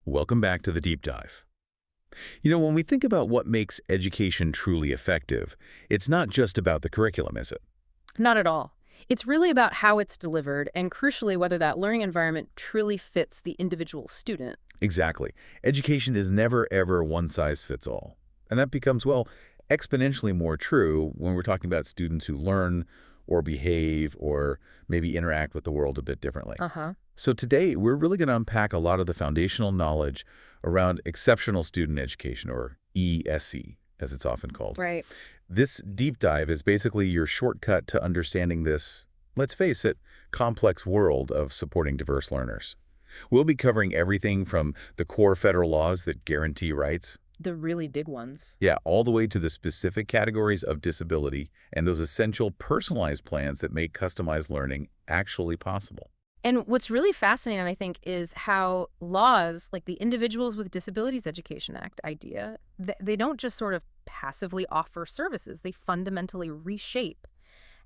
Welcome back to the deep dive. When we think about what makes education truly effective, it's not just about the curriculum, is it? Not at all. It's really about how it's delivered and, crucially, whether that learning environment truly fits the individual student. Exactly. Education is never, ever one size fits all. And that becomes, well, exponentially more true when we're talking about students who learn or behave or maybe interact with the world a bit differently. Uh-huh. So today, we're really going to unpack a lot of the foundational knowledge around exceptional student education, or ESE, as it's often called. Right. This deep dive is basically your shortcut to understanding this, let's face it, complex world of supporting diverse learners. We'll be covering everything from the core federal laws that guarantee rights, The really big ones. yeah, all the way to the specific categories of disability and those essential personalized plans that make customized learning actually possible. And what's really fascinating, I think, is how laws like the Individuals with Disabilities Education Act idea, they don't just sort of passively offer services. They fundamentally reshape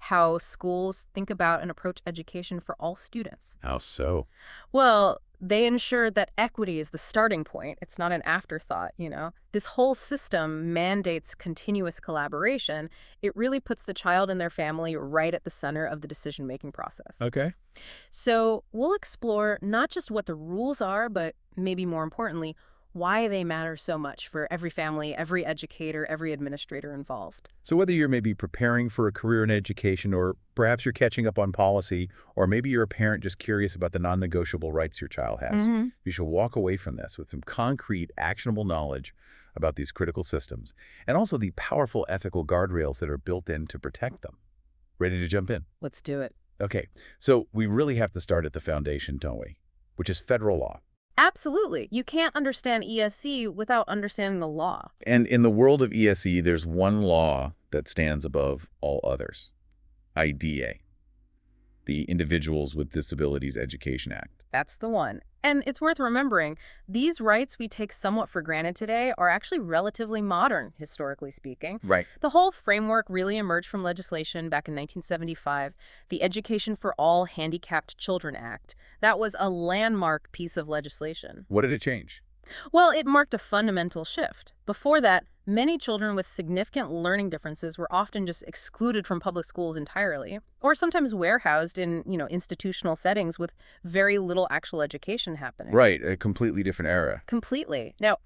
how schools think about and approach education for all students. How so? Well, they ensure that equity is the starting point. It's not an afterthought. This whole system mandates continuous collaboration. It really puts the child and their family right at the center of the decision-making process. Okay. So we'll explore not just what the rules are, but maybe more importantly, why they matter so much for every family, every educator, every administrator involved. So whether you're maybe preparing for a career in education, or perhaps you're catching up on policy, or maybe you're a parent just curious about the non-negotiable rights your child has, you should walk away from this with some concrete, actionable knowledge about these critical systems, and also the powerful ethical guardrails that are built in to protect them. Ready to jump in? Let's do it. Okay, so we really have to start at the foundation, don't we? Which is federal law. Absolutely. You can't understand ESC without understanding the law. And in the world of ESE, there's one law that stands above all others. IDEA, the Individuals with Disabilities Education Act. That's the one. And it's worth remembering, these rights we take somewhat for granted today are actually relatively modern, historically speaking. Right. The whole framework really emerged from legislation back in 1975, the Education for All Handicapped Children Act. That was a landmark piece of legislation. What did it change? Well, it marked a fundamental shift. Before that, many children with significant learning differences were often just excluded from public schools entirely, or sometimes warehoused in, institutional settings with very little actual education happening. Right, a completely different era. Completely. Now,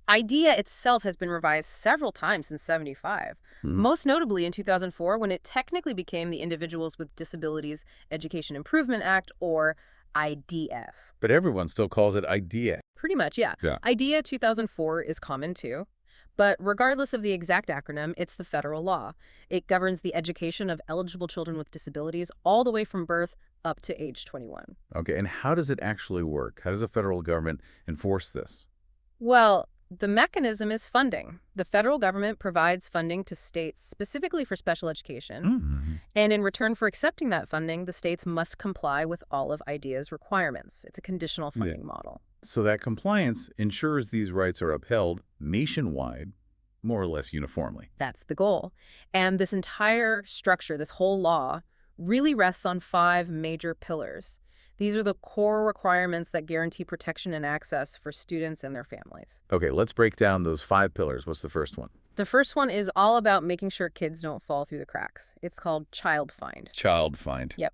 IDEA itself has been revised several times since '75, most notably in 2004 when it technically became the Individuals with Disabilities Education Improvement Act, or IDF. But everyone still calls it IDEA. Pretty much, yeah. Yeah. IDEA 2004 is common too. But regardless of the exact acronym, it's the federal law. It governs the education of eligible children with disabilities all the way from birth up to age 21. Okay, and how does it actually work? How does the federal government enforce this? Well, the mechanism is funding. The federal government provides funding to states specifically for special education. And in return for accepting that funding, the states must comply with all of IDEA's requirements. It's a conditional funding model. So that compliance ensures these rights are upheld nationwide, more or less uniformly. That's the goal. And this entire structure, this whole law, really rests on 5 major pillars. These are the core requirements that guarantee protection and access for students and their families. Okay, let's break down those 5 pillars. What's the first one? The first one is all about making sure kids don't fall through the cracks. It's called Child Find. Child find. Yep.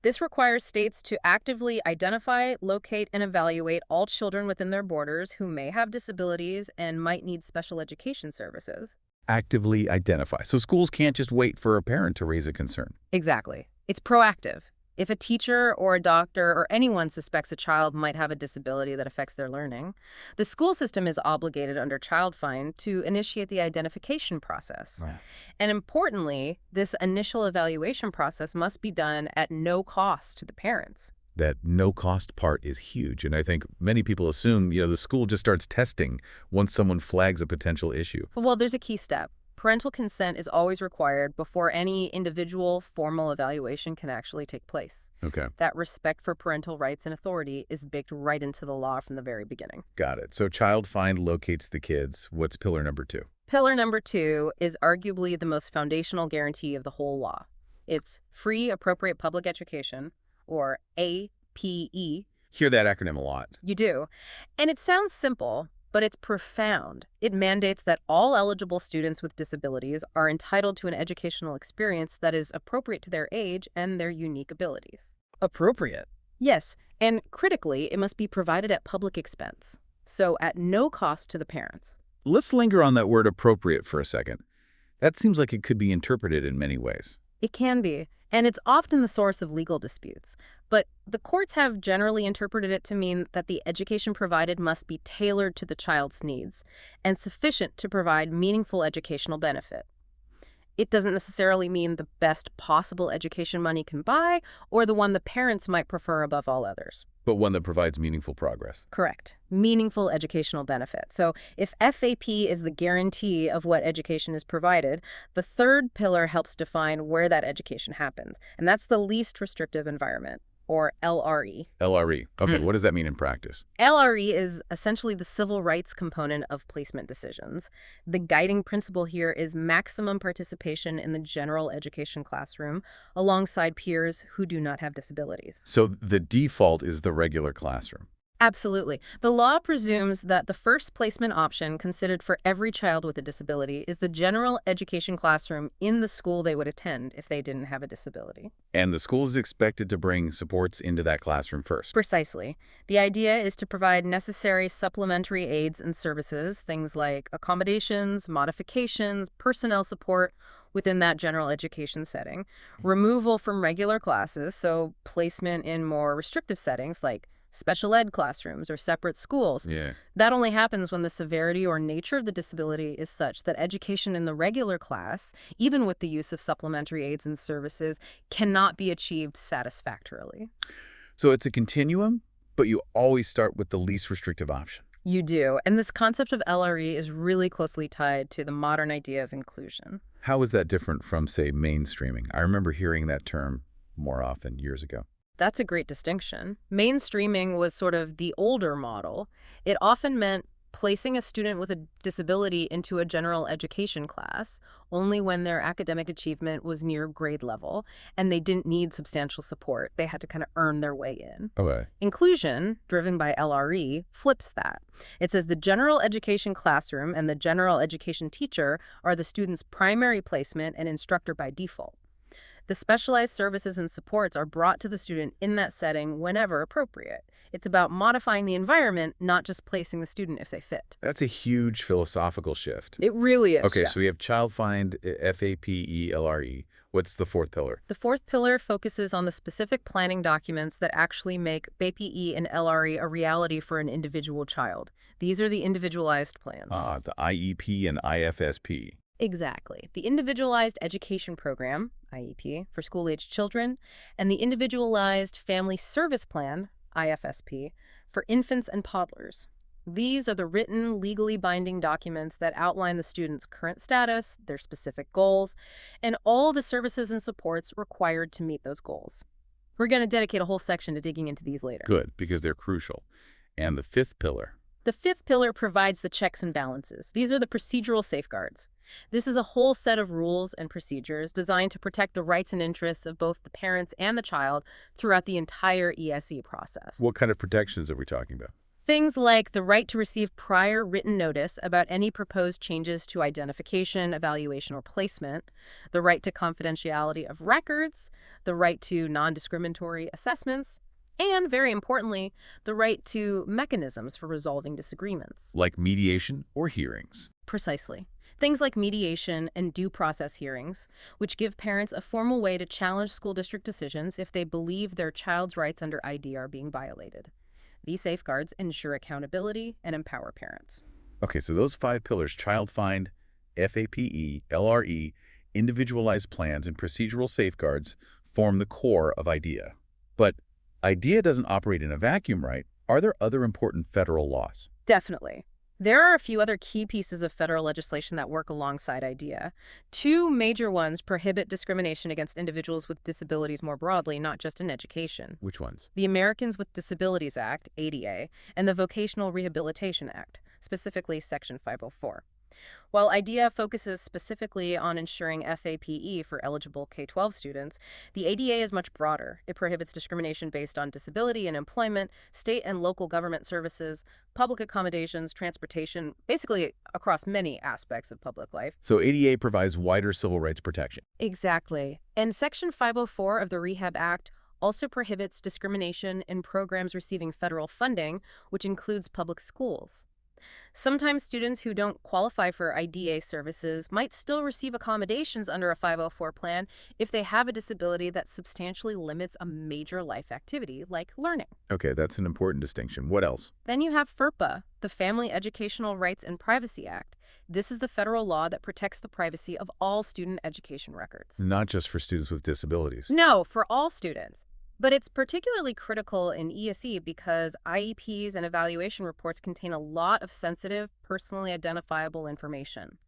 This requires states to actively identify, locate, and evaluate all children within their borders who may have disabilities and might need special education services. Actively identify. So schools can't just wait for a parent to raise a concern. Exactly. It's proactive. If a teacher or a doctor or anyone suspects a child might have a disability that affects their learning, the school system is obligated under Child Find to initiate the identification process. Right. And importantly, this initial evaluation process must be done at no cost to the parents. That no-cost part is huge, and I think many people assume, the school just starts testing once someone flags a potential issue. Well, there's a key step. Parental consent is always required before any individual formal evaluation can actually take place. Okay, That respect for parental rights and authority is baked right into the law from the very beginning. got it. So Child Find locates the kids. What's pillar number 2? Pillar number 2 is arguably the most foundational guarantee of the whole law. It's free, appropriate public education, or APE, Hear that acronym a lot. You do. And it sounds simple, but it's profound. It mandates that all eligible students with disabilities are entitled to an educational experience that is appropriate to their age and their unique abilities. Appropriate. Yes, and critically, it must be provided at public expense, so at no cost to the parents. Let's linger on that word appropriate for a second. That seems like it could be interpreted in many ways. It can be, and it's often the source of legal disputes. But the courts have generally interpreted it to mean that the education provided must be tailored to the child's needs and sufficient to provide meaningful educational benefit. It doesn't necessarily mean the best possible education money can buy or the one the parents might prefer above all others. But one that provides meaningful progress. Correct. Meaningful educational benefit. So if FAP is the guarantee of what education is provided, the third pillar helps define where that education happens. And that's the least restrictive environment, or LRE. LRE. Okay, what does that mean in practice? LRE is essentially the civil rights component of placement decisions. The guiding principle here is maximum participation in the general education classroom alongside peers who do not have disabilities. So the default is the regular classroom. Absolutely. The law presumes that the first placement option considered for every child with a disability is the general education classroom in the school they would attend if they didn't have a disability. And the school is expected to bring supports into that classroom first. Precisely. The idea is to provide necessary supplementary aids and services, things like accommodations, modifications, personnel support within that general education setting, removal from regular classes, so placement in more restrictive settings like special ed classrooms or separate schools. Yeah. That only happens when the severity or nature of the disability is such that education in the regular class, even with the use of supplementary aids and services, cannot be achieved satisfactorily. So it's a continuum, but you always start with the least restrictive option. You do. And this concept of LRE is really closely tied to the modern idea of inclusion. How is that different from, say, mainstreaming? I remember hearing that term more often years ago. That's a great distinction. Mainstreaming was sort of the older model. It often meant placing a student with a disability into a general education class only when their academic achievement was near grade level and they didn't need substantial support. They had to kind of earn their way in. Okay. Inclusion, driven by LRE, flips that. It says the general education classroom and the general education teacher are the student's primary placement and instructor by default. The specialized services and supports are brought to the student in that setting whenever appropriate. It's about modifying the environment, not just placing the student if they fit. That's a huge philosophical shift. It really is. Okay, yeah. so we have child find, FAPE, LRE. What's the fourth pillar? The fourth pillar focuses on the specific planning documents that actually make BAPE and LRE a reality for an individual child. These are the individualized plans. The IEP and IFSP. Exactly. The Individualized Education Program, IEP, for school-aged children, and the Individualized Family Service Plan, IFSP, for infants and toddlers. These are the written, legally binding documents that outline the student's current status, their specific goals, and all the services and supports required to meet those goals. We're going to dedicate a whole section to digging into these later. Good, because they're crucial. And the fifth pillar. The fifth pillar provides the checks and balances. These are the procedural safeguards. This is a whole set of rules and procedures designed to protect the rights and interests of both the parents and the child throughout the entire ESE process. What kind of protections are we talking about? Things like the right to receive prior written notice about any proposed changes to identification, evaluation, or placement, the right to confidentiality of records, the right to non-discriminatory assessments, and, very importantly, the right to mechanisms for resolving disagreements. Like mediation or hearings. Precisely. Things like mediation and due process hearings, which give parents a formal way to challenge school district decisions if they believe their child's rights under ID are being violated. These safeguards ensure accountability and empower parents. Okay, so those five pillars, child find, FAPE, LRE, individualized plans, and procedural safeguards, form the core of IDEA. But IDEA doesn't operate in a vacuum, right? Are there other important federal laws? Definitely. There are a few other key pieces of federal legislation that work alongside IDEA. Two major ones prohibit discrimination against individuals with disabilities more broadly, not just in education. Which ones? The Americans with Disabilities Act, ADA, and the Vocational Rehabilitation Act, specifically Section 504. While IDEA focuses specifically on ensuring FAPE for eligible K-12 students, the ADA is much broader. It prohibits discrimination based on disability in employment, state and local government services, public accommodations, transportation, basically across many aspects of public life. So ADA provides wider civil rights protection. Exactly. And Section 504 of the Rehab Act also prohibits discrimination in programs receiving federal funding, which includes public schools. Sometimes students who don't qualify for IDA services might still receive accommodations under a 504 plan if they have a disability that substantially limits a major life activity, like learning. Okay, that's an important distinction. What else? Then you have FERPA, the Family Educational Rights and Privacy Act. This is the federal law that protects the privacy of all student education records. Not just for students with disabilities. No, for all students. But it's particularly critical in ESE because IEPs and evaluation reports contain a lot of sensitive, personally identifiable information.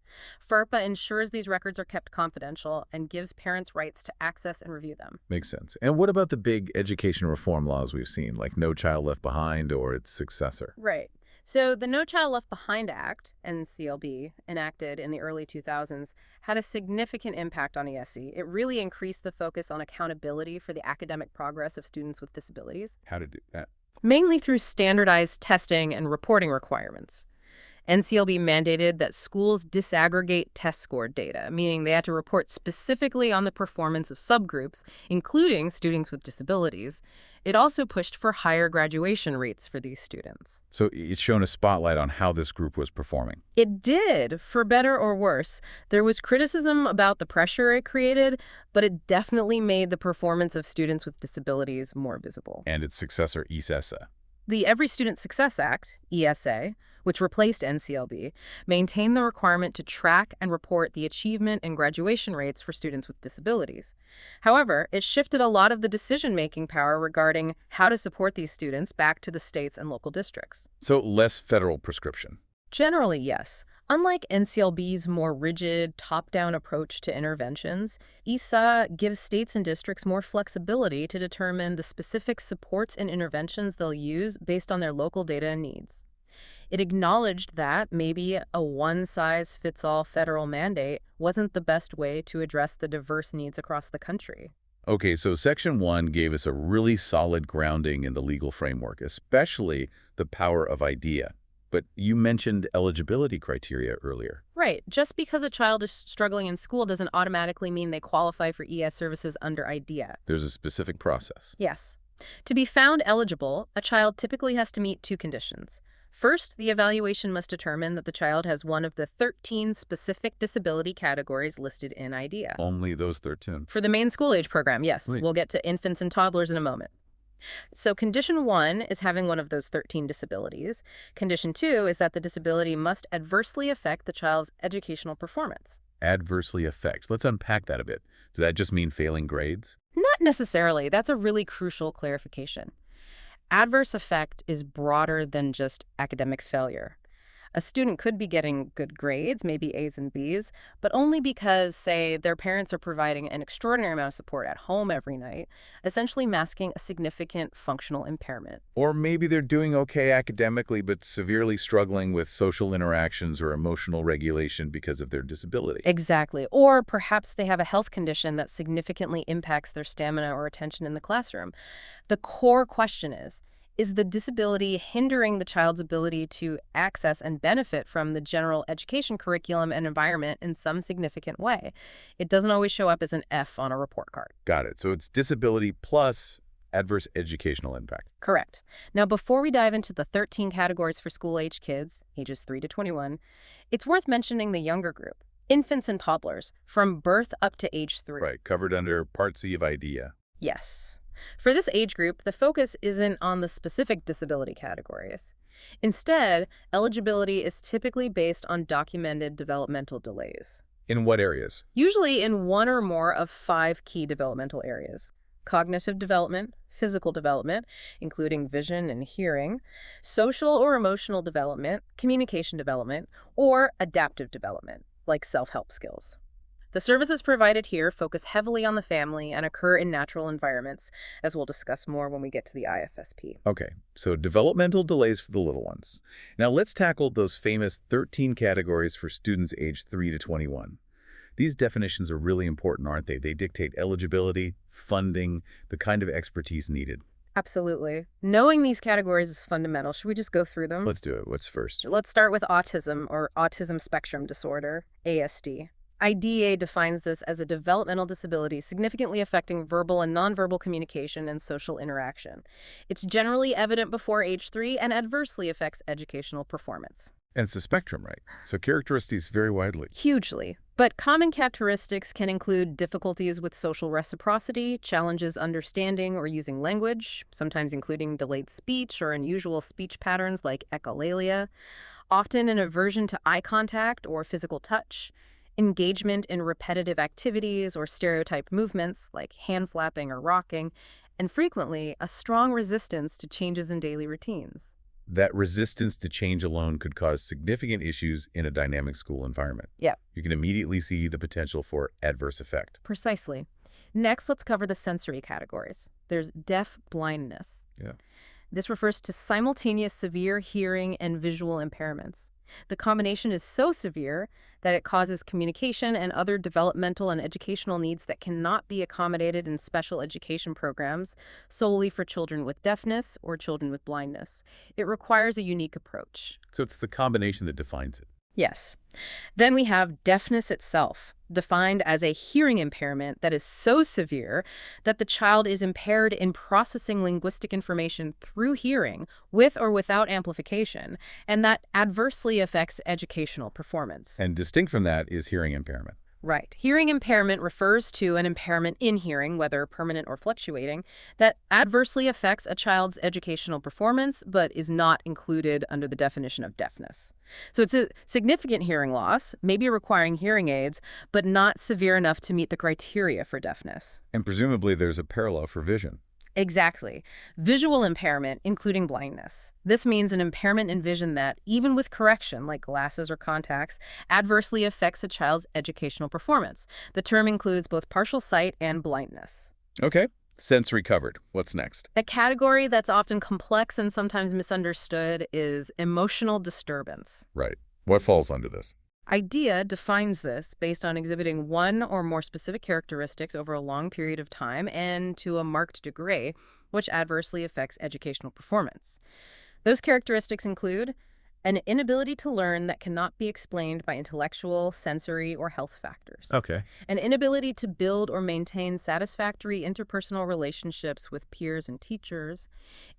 FERPA ensures these records are kept confidential and gives parents rights to access and review them. Makes sense. And what about the big education reform laws we've seen, like No Child Left Behind or its successor? Right. So the No Child Left Behind Act, NCLB, enacted in the early 2000s, had a significant impact on ESE. It really increased the focus on accountability for the academic progress of students with disabilities, How to do that? mainly through standardized testing and reporting requirements. NCLB mandated that schools disaggregate test score data, meaning they had to report specifically on the performance of subgroups, including students with disabilities. It also pushed for higher graduation rates for these students. So it's shown a spotlight on how this group was performing. It did, for better or worse. There was criticism about the pressure it created, but it definitely made the performance of students with disabilities more visible. And its successor, ESSA. The Every Student Success Act, ESA, which replaced NCLB, maintained the requirement to track and report the achievement and graduation rates for students with disabilities. However, it shifted a lot of the decision-making power regarding how to support these students back to the states and local districts. So less federal prescription. Generally, yes. Unlike NCLB's more rigid, top-down approach to interventions, ESA gives states and districts more flexibility to determine the specific supports and interventions they'll use based on their local data and needs. It acknowledged that maybe a one-size-fits-all federal mandate wasn't the best way to address the diverse needs across the country. Okay, so Section 1 gave us a really solid grounding in the legal framework, especially the power of IDEA. But you mentioned eligibility criteria earlier. Right. Just because a child is struggling in school doesn't automatically mean they qualify for ES services under IDEA. There's a specific process. Yes. To be found eligible, a child typically has to meet two conditions. First, the evaluation must determine that the child has one of the 13 specific disability categories listed in IDEA. Only those 13. For the main school age program, yes. Right. We'll get to infants and toddlers in a moment. So condition 1 is having one of those 13 disabilities. Condition 2 is that the disability must adversely affect the child's educational performance. Adversely affect. Let's unpack that a bit. Does that just mean failing grades? Not necessarily. That's a really crucial clarification. Adverse effect is broader than just academic failure. A student could be getting good grades, maybe A's and B's, but only because, say, their parents are providing an extraordinary amount of support at home every night, essentially masking a significant functional impairment. Or maybe they're doing okay academically but severely struggling with social interactions or emotional regulation because of their disability. Exactly. Or perhaps they have a health condition that significantly impacts their stamina or attention in the classroom. The core question is the disability hindering the child's ability to access and benefit from the general education curriculum and environment in some significant way? It doesn't always show up as an F on a report card. Got it. So it's disability plus adverse educational impact. Correct. Now, before we dive into the 13 categories for school-age kids, ages 3 to 21, it's worth mentioning the younger group, infants and toddlers, from birth up to age 3. Right, covered under Part C of IDEA. Yes. For this age group, the focus isn't on the specific disability categories. Instead, eligibility is typically based on documented developmental delays, In what areas? usually in one or more of 5 key developmental areas: cognitive development, physical development, including vision and hearing, social or emotional development, communication development, or adaptive development, like self-help skills. The services provided here focus heavily on the family and occur in natural environments, as we'll discuss more when we get to the IFSP. Okay, so developmental delays for the little ones. Now let's tackle those famous 13 categories for students aged 3 to 21. These definitions are really important, aren't they? They dictate eligibility, funding, the kind of expertise needed. Absolutely. Knowing these categories is fundamental. Should we just go through them? Let's do it. What's first? Let's start with autism, or autism spectrum disorder, ASD. IDEA defines this as a developmental disability significantly affecting verbal and nonverbal communication and social interaction. It's generally evident before age 3 and adversely affects educational performance. And it's a spectrum, right? So characteristics vary widely. Hugely. But common characteristics can include difficulties with social reciprocity, challenges understanding or using language, sometimes including delayed speech or unusual speech patterns like echolalia, often an aversion to eye contact or physical touch, engagement in repetitive activities or stereotyped movements like hand flapping or rocking, and frequently a strong resistance to changes in daily routines. That resistance to change alone could cause significant issues in a dynamic school environment. Yeah, You can immediately see the potential for adverse effect. precisely. Next, let's cover the sensory categories. There's deaf blindness. Yeah. This refers to simultaneous severe hearing and visual impairments. The combination is so severe that it causes communication and other developmental and educational needs that cannot be accommodated in special education programs solely for children with deafness or children with blindness. It requires a unique approach. So it's the combination that defines it. Yes. Then we have deafness itself, defined as a hearing impairment that is so severe that the child is impaired in processing linguistic information through hearing, with or without amplification, and that adversely affects educational performance. And distinct from that is hearing impairment. Right. Hearing impairment refers to an impairment in hearing, whether permanent or fluctuating, that adversely affects a child's educational performance but is not included under the definition of deafness. So it's a significant hearing loss, maybe requiring hearing aids, but not severe enough to meet the criteria for deafness. And presumably there's a parallel for vision. Exactly. Visual impairment, including blindness. This means an impairment in vision that, even with correction, like glasses or contacts, adversely affects a child's educational performance. The term includes both partial sight and blindness. Okay, sensory covered. What's next? A category that's often complex and sometimes misunderstood is emotional disturbance. Right. What falls under this? IDEA defines this based on exhibiting one or more specific characteristics over a long period of time and to a marked degree, which adversely affects educational performance. Those characteristics include an inability to learn that cannot be explained by intellectual, sensory, or health factors. Okay. An inability to build or maintain satisfactory interpersonal relationships with peers and teachers,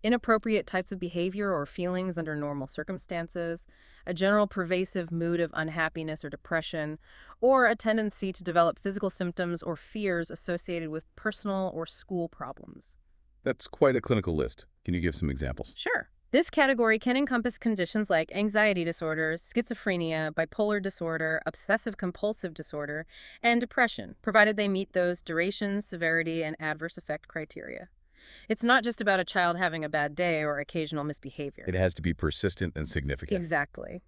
inappropriate types of behavior or feelings under normal circumstances, a general pervasive mood of unhappiness or depression, or a tendency to develop physical symptoms or fears associated with personal or school problems. That's quite a clinical list. Can you give some examples? Sure. This category can encompass conditions like anxiety disorders, schizophrenia, bipolar disorder, obsessive-compulsive disorder, and depression, provided they meet those duration, severity, and adverse effect criteria. It's not just about a child having a bad day or occasional misbehavior. It has to be persistent and significant. Exactly.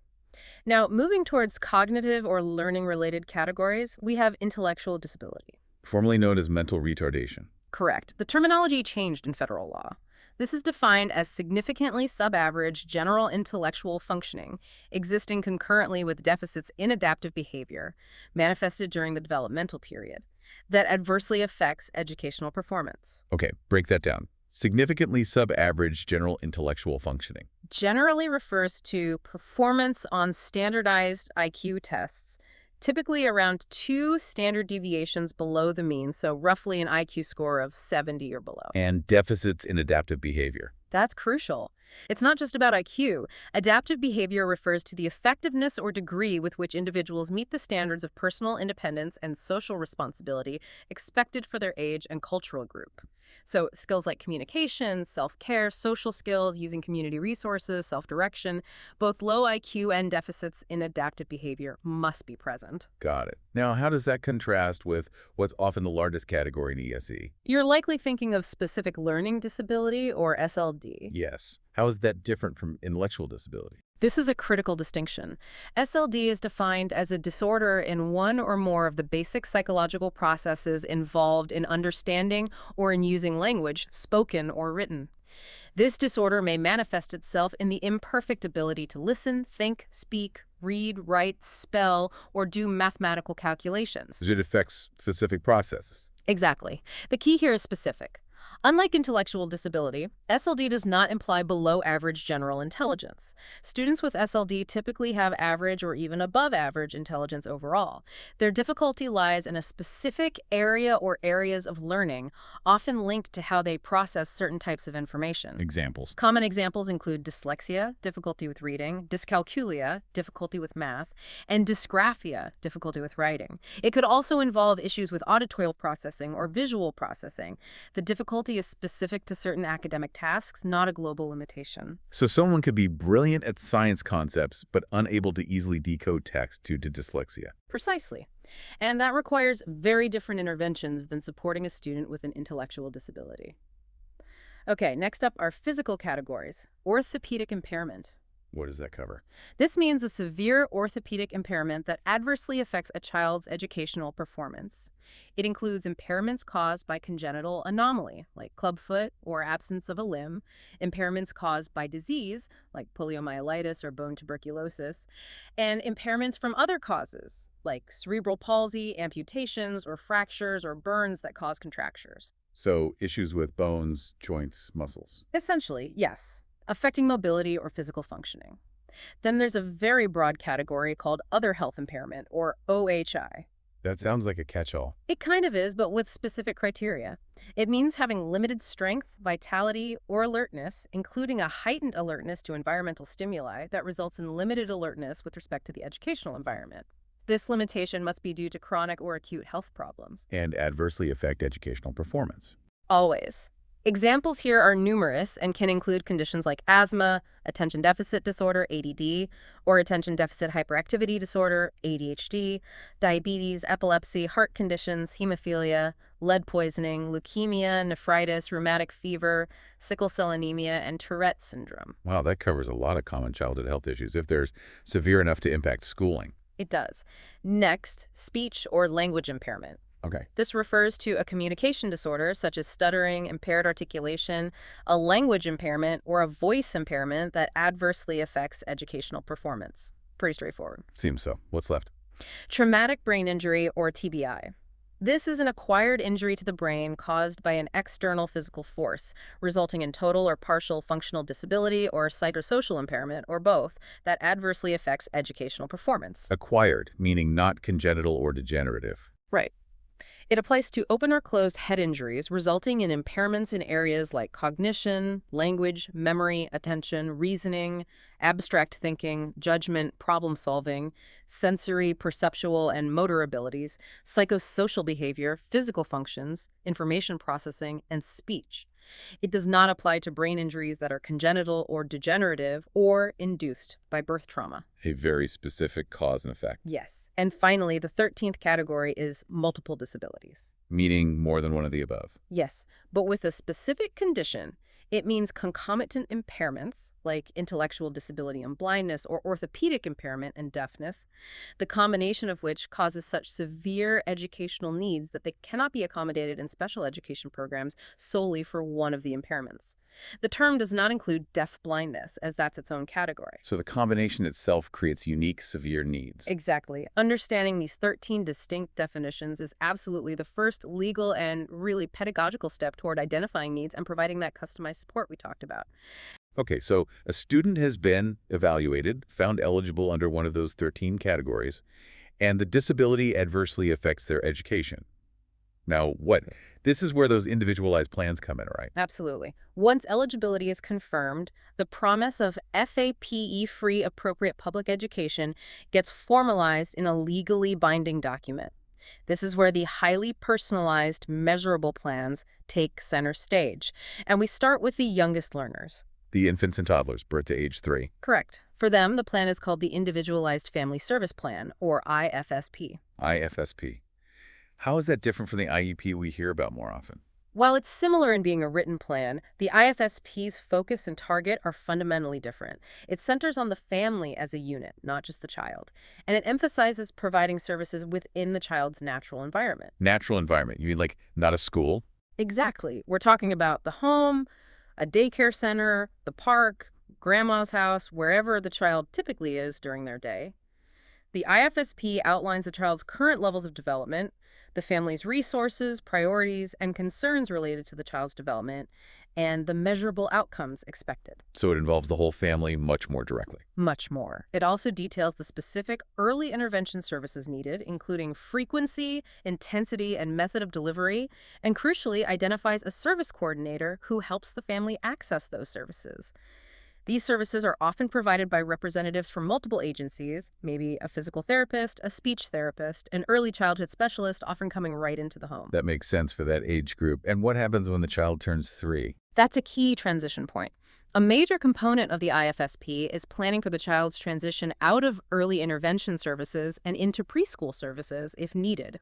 Now, moving towards cognitive or learning-related categories, we have intellectual disability. Formerly known as mental retardation. Correct. The terminology changed in federal law. This is defined as significantly sub-average general intellectual functioning, existing concurrently with deficits in adaptive behavior, manifested during the developmental period, that adversely affects educational performance. Okay, break that down. Significantly sub-average general intellectual functioning. Generally refers to performance on standardized IQ tests, typically around 2 standard deviations below the mean, so roughly an IQ score of 70 or below. And deficits in adaptive behavior. That's crucial. It's not just about IQ. Adaptive behavior refers to the effectiveness or degree with which individuals meet the standards of personal independence and social responsibility expected for their age and cultural group. So skills like communication, self-care, social skills, using community resources, self-direction, both low IQ and deficits in adaptive behavior must be present. Got it. Now, how does that contrast with what's often the largest category in ESE? You're likely thinking of specific learning disability, or SLD. Yes. How is that different from intellectual disability? This is a critical distinction. SLD is defined as a disorder in one or more of the basic psychological processes involved in understanding or in using language, spoken or written. This disorder may manifest itself in the imperfect ability to listen, think, speak, read, write, spell, or do mathematical calculations. It affects specific processes. Exactly. The key here is specific. Unlike intellectual disability, SLD does not imply below-average general intelligence. Students with SLD typically have average or even above-average intelligence overall. Their difficulty lies in a specific area or areas of learning, often linked to how they process certain types of information. Examples. Common examples include dyslexia, difficulty with reading, dyscalculia, difficulty with math, and dysgraphia, difficulty with writing. It could also involve issues with auditory processing or visual processing. The difficulty is specific to certain academic tasks, not a global limitation. So someone could be brilliant at science concepts, but unable to easily decode text due to dyslexia. Precisely. And that requires very different interventions than supporting a student with an intellectual disability. Okay, next up are physical categories. Orthopedic impairment. What does that cover? This means a severe orthopedic impairment that adversely affects a child's educational performance. It includes impairments caused by congenital anomaly, like clubfoot or absence of a limb, impairments caused by disease, like poliomyelitis or bone tuberculosis, and impairments from other causes, like cerebral palsy, amputations, or fractures or burns that cause contractures. So issues with bones, joints, muscles. Essentially, yes, affecting mobility or physical functioning. Then there's a very broad category called other health impairment, or OHI. That sounds like a catch-all. It kind of is, but with specific criteria. It means having limited strength, vitality, or alertness, including a heightened alertness to environmental stimuli that results in limited alertness with respect to the educational environment. This limitation must be due to chronic or acute health problems. And adversely affect educational performance. Always. Examples here are numerous and can include conditions like asthma, attention deficit disorder, ADD, or attention deficit hyperactivity disorder, ADHD, diabetes, epilepsy, heart conditions, hemophilia, lead poisoning, leukemia, nephritis, rheumatic fever, sickle cell anemia, and Tourette syndrome. Wow, that covers a lot of common childhood health issues if there's severe enough to impact schooling. It does. Next, speech or language impairment. Okay. This refers to a communication disorder such as stuttering, impaired articulation, a language impairment, or a voice impairment that adversely affects educational performance. Pretty straightforward. Seems so. What's left? Traumatic brain injury, or TBI. This is an acquired injury to the brain caused by an external physical force, resulting in total or partial functional disability or psychosocial impairment, or both, that adversely affects educational performance. Acquired, meaning not congenital or degenerative. Right. It applies to open or closed head injuries, resulting in impairments in areas like cognition, language, memory, attention, reasoning, abstract thinking, judgment, problem solving, sensory, perceptual, and motor abilities, psychosocial behavior, physical functions, information processing, and speech. It does not apply to brain injuries that are congenital or degenerative or induced by birth trauma. A very specific cause and effect. Yes. And finally, the 13th category is multiple disabilities. Meaning more than one of the above. Yes, but with a specific condition. It means concomitant impairments, like intellectual disability and blindness, or orthopedic impairment and deafness, the combination of which causes such severe educational needs that they cannot be accommodated in special education programs solely for one of the impairments. The term does not include deaf blindness, as that's its own category. So the combination itself creates unique, severe needs. Exactly. Understanding these 13 distinct definitions is absolutely the first legal and really pedagogical step toward identifying needs and providing that customized support we talked about. Okay, so a student has been evaluated, found eligible under one of those 13 categories, and the disability adversely affects their education. Now, this is where those individualized plans come in, right? Absolutely. Once eligibility is confirmed, the promise of FAPE-free appropriate public education gets formalized in a legally binding document. This is where the highly personalized, measurable plans take center stage. And we start with the youngest learners. The infants and toddlers, birth to age 3. Correct. For them, the plan is called the Individualized Family Service Plan, or IFSP. IFSP. How is that different from the IEP we hear about more often? While it's similar in being a written plan, the IFSP's focus and target are fundamentally different. It centers on the family as a unit, not just the child, and it emphasizes providing services within the child's natural environment. Natural environment. You mean like not a school? Exactly. We're talking about the home, a daycare center, the park, grandma's house, wherever the child typically is during their day. The IFSP outlines the child's current levels of development, the family's resources, priorities, and concerns related to the child's development, and the measurable outcomes expected. So it involves the whole family much more directly. Much more. It also details the specific early intervention services needed, including frequency, intensity, and method of delivery, and crucially identifies a service coordinator who helps the family access those services. These services are often provided by representatives from multiple agencies, maybe a physical therapist, a speech therapist, an early childhood specialist, often coming right into the home. That makes sense for that age group. And what happens when the child turns 3? That's a key transition point. A major component of the IFSP is planning for the child's transition out of early intervention services and into preschool services if needed.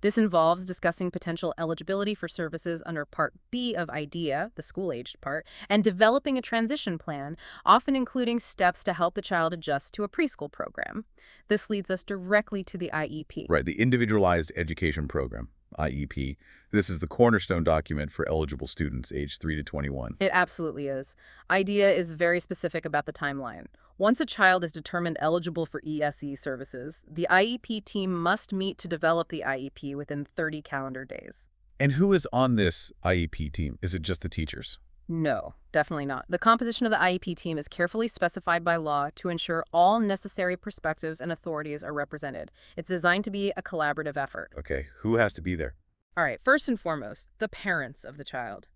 This involves discussing potential eligibility for services under Part B of IDEA, the school-aged part, and developing a transition plan, often including steps to help the child adjust to a preschool program. This leads us directly to the IEP. Right, the Individualized Education Program, IEP. This is the cornerstone document for eligible students aged 3 to 21. It absolutely is. IDEA is very specific about the timeline. Once a child is determined eligible for ESE services, the IEP team must meet to develop the IEP within 30 calendar days. And who is on this IEP team? Is it just the teachers? No, definitely not. The composition of the IEP team is carefully specified by law to ensure all necessary perspectives and authorities are represented. It's designed to be a collaborative effort. Okay, who has to be there? All right, first and foremost, the parents of the child.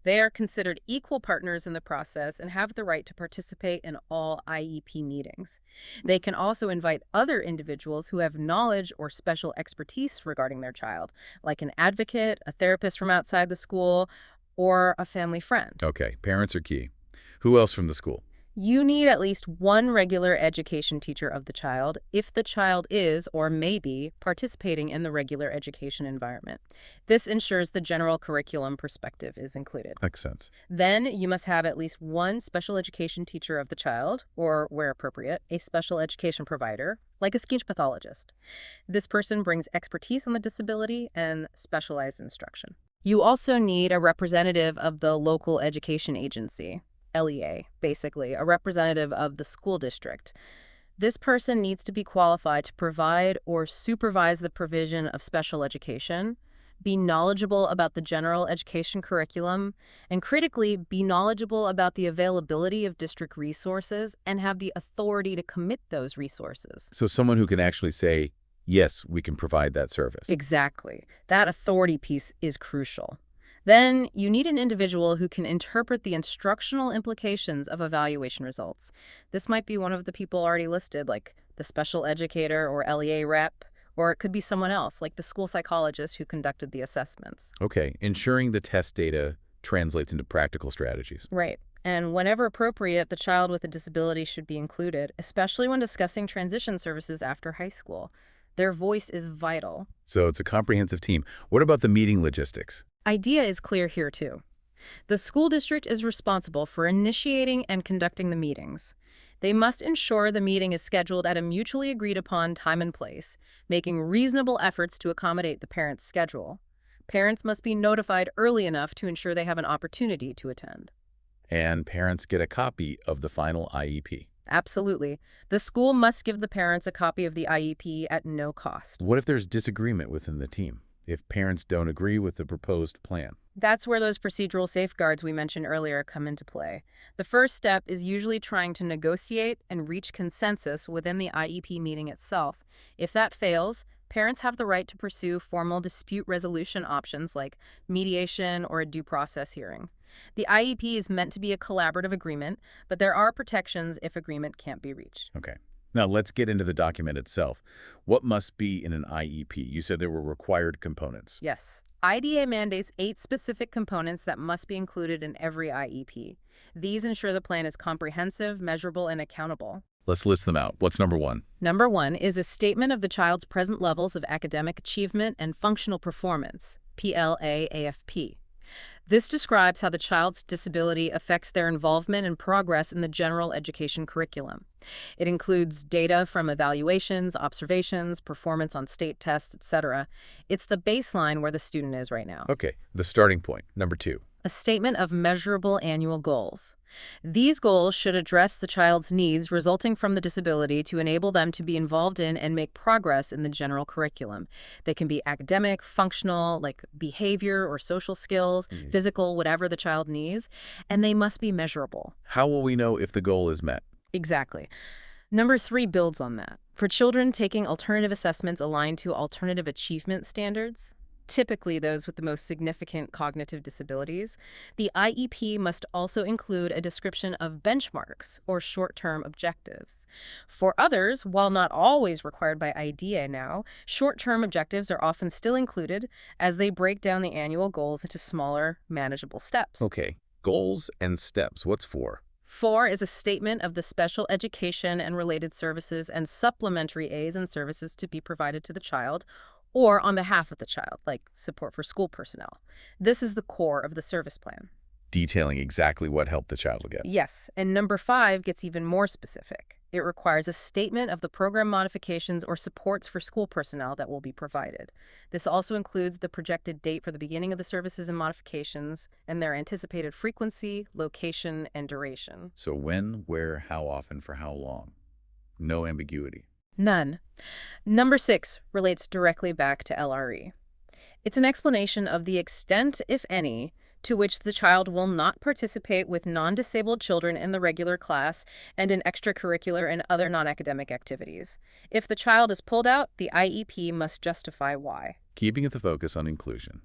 They are considered equal partners in the process and have the right to participate in all IEP meetings. They can also invite other individuals who have knowledge or special expertise regarding their child, like an advocate, a therapist from outside the school, or a family friend. Okay, parents are key. Who else from the school? You need at least one regular education teacher of the child if the child is or may be participating in the regular education environment. This ensures the general curriculum perspective is included. Makes sense. Then you must have at least one special education teacher of the child, or where appropriate, a special education provider, like a speech pathologist. This person brings expertise on the disability and specialized instruction. You also need a representative of the local education agency. LEA, basically, a representative of the school district. This person needs to be qualified to provide or supervise the provision of special education, be knowledgeable about the general education curriculum, and critically, be knowledgeable about the availability of district resources and have the authority to commit those resources. So someone who can actually say, yes, we can provide that service. Exactly. That authority piece is crucial. Then you need an individual who can interpret the instructional implications of evaluation results. This might be one of the people already listed, like the special educator or LEA rep, or it could be someone else, like the school psychologist who conducted the assessments. Okay, ensuring the test data translates into practical strategies. Right. And whenever appropriate, the child with a disability should be included, especially when discussing transition services after high school. Their voice is vital. So it's a comprehensive team. What about the meeting logistics? IDEA is clear here, too. The school district is responsible for initiating and conducting the meetings. They must ensure the meeting is scheduled at a mutually agreed upon time and place, making reasonable efforts to accommodate the parent's schedule. Parents must be notified early enough to ensure they have an opportunity to attend. And parents get a copy of the final IEP. Absolutely. The school must give the parents a copy of the IEP at no cost. What if there's disagreement within the team? If parents don't agree with the proposed plan? That's where those procedural safeguards we mentioned earlier come into play. The first step is usually trying to negotiate and reach consensus within the IEP meeting itself. If that fails, parents have the right to pursue formal dispute resolution options like mediation or a due process hearing. The IEP is meant to be a collaborative agreement, but there are protections if agreement can't be reached. Okay. Now, let's get into the document itself. What must be in an IEP? You said there were required components. Yes. IDEA mandates 8 specific components that must be included in every IEP. These ensure the plan is comprehensive, measurable, and accountable. Let's list them out. What's number 1? Number 1 is a statement of the child's present levels of academic achievement and functional performance, PLA-AFP. This describes how the child's disability affects their involvement and progress in the general education curriculum. It includes data from evaluations, observations, performance on state tests, etc. It's the baseline where the student is right now. Okay, the starting point, number 2. A statement of measurable annual goals. These goals should address the child's needs resulting from the disability to enable them to be involved in and make progress in the general curriculum. They can be academic, functional, like behavior or social skills, physical, whatever the child needs, and they must be measurable. How will we know if the goal is met? Exactly. Number 3 builds on that. For children taking alternative assessments aligned to alternative achievement standards, typically those with the most significant cognitive disabilities, the IEP must also include a description of benchmarks or short-term objectives. For others, while not always required by IDEA now, short-term objectives are often still included as they break down the annual goals into smaller, manageable steps. Okay, goals and steps. What's 4? 4 is a statement of the special education and related services and supplementary aids and services to be provided to the child or on behalf of the child, like support for school personnel. This is the core of the service plan. Detailing exactly what help the child will get. Yes, and number 5 gets even more specific. It requires a statement of the program modifications or supports for school personnel that will be provided. This also includes the projected date for the beginning of the services and modifications and their anticipated frequency, location, and duration. So when, where, how often, for how long? No ambiguity. None. Number 6 relates directly back to LRE. It's an explanation of the extent, if any, to which the child will not participate with non-disabled children in the regular class and in extracurricular and other non-academic activities. If the child is pulled out, the IEP must justify why. Keeping the focus on inclusion.